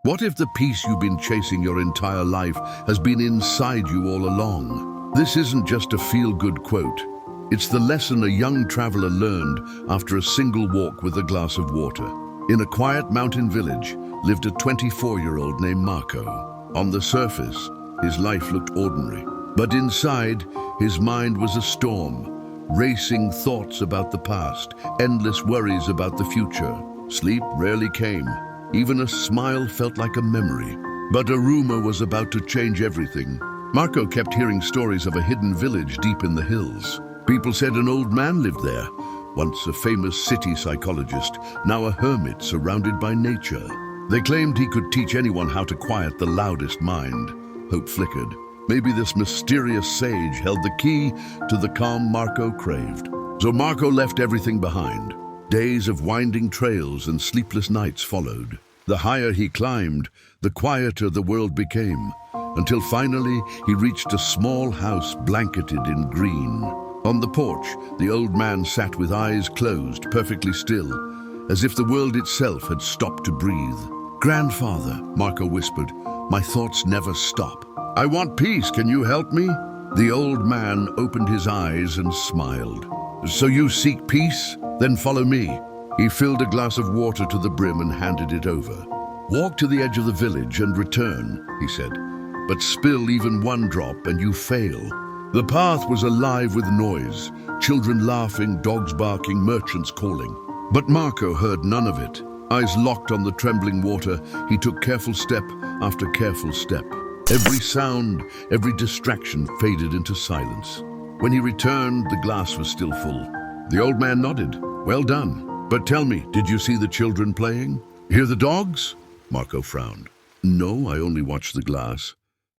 What if the peace you've been chasing your entire life has been inside you all along? This isn't just a feel-good quote. It's the lesson a young traveler learned after a single walk with a glass of water. In a quiet mountain village lived a 24-year-old named Marco. On the surface, his life looked ordinary. But inside, his mind was a storm. Racing thoughts about the past, endless worries about the future. Sleep rarely came. Even a smile felt like a memory. But a rumor was about to change everything. Marco kept hearing stories of a hidden village deep in the hills. People said an old man lived there, once a famous city psychologist, now a hermit surrounded by nature. They claimed he could teach anyone how to quiet the loudest mind. Hope flickered. Maybe this mysterious sage held the key to the calm Marco craved. So Marco left everything behind. Days of winding trails and sleepless nights followed. The higher he climbed, the quieter the world became, until finally he reached a small house blanketed in green. On the porch, the old man sat with eyes closed, perfectly still, as if the world itself had stopped to breathe. "Grandfather," Marco whispered, "my thoughts never stop. I want peace, can you help me?" The old man opened his eyes and smiled. "So you seek peace? Then follow me." He filled a glass of water to the brim and handed it over. "Walk to the edge of the village and return," he said. "But spill even one drop and you fail." The path was alive with noise, children laughing, dogs barking, merchants calling. But Marco heard none of it. Eyes locked on the trembling water, he took careful step after careful step. Every sound, every distraction faded into silence. When he returned, the glass was still full. The old man nodded. "Well done. But tell me, did you see the children playing? Hear the dogs?" Marco frowned. "No, I only watched the glass."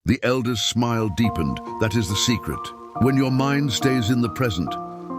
The elder's smile deepened. "That is the secret. When your mind stays in the present,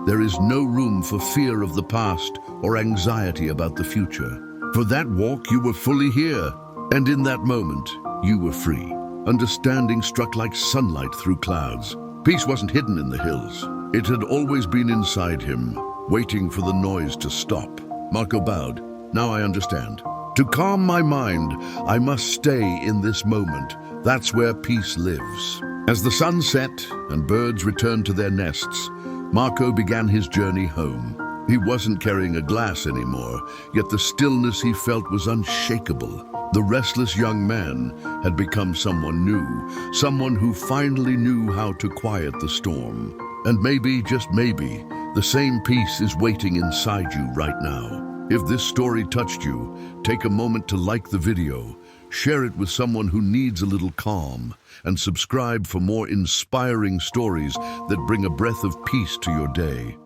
there is no room for fear of the past or anxiety about the future. For that walk, you were fully here. And in that moment, you were free." Understanding struck like sunlight through clouds. Peace wasn't hidden in the hills. It had always been inside him, waiting for the noise to stop. Marco bowed. "Now I understand. To calm my mind, I must stay in this moment. That's where peace lives." As the sun set and birds returned to their nests, Marco began his journey home. He wasn't carrying a glass anymore, yet the stillness he felt was unshakable. The restless young man had become someone new, someone who finally knew how to quiet the storm. And maybe, just maybe, the same peace is waiting inside you right now. If this story touched you, take a moment to like the video, share it with someone who needs a little calm, and subscribe for more inspiring stories that bring a breath of peace to your day.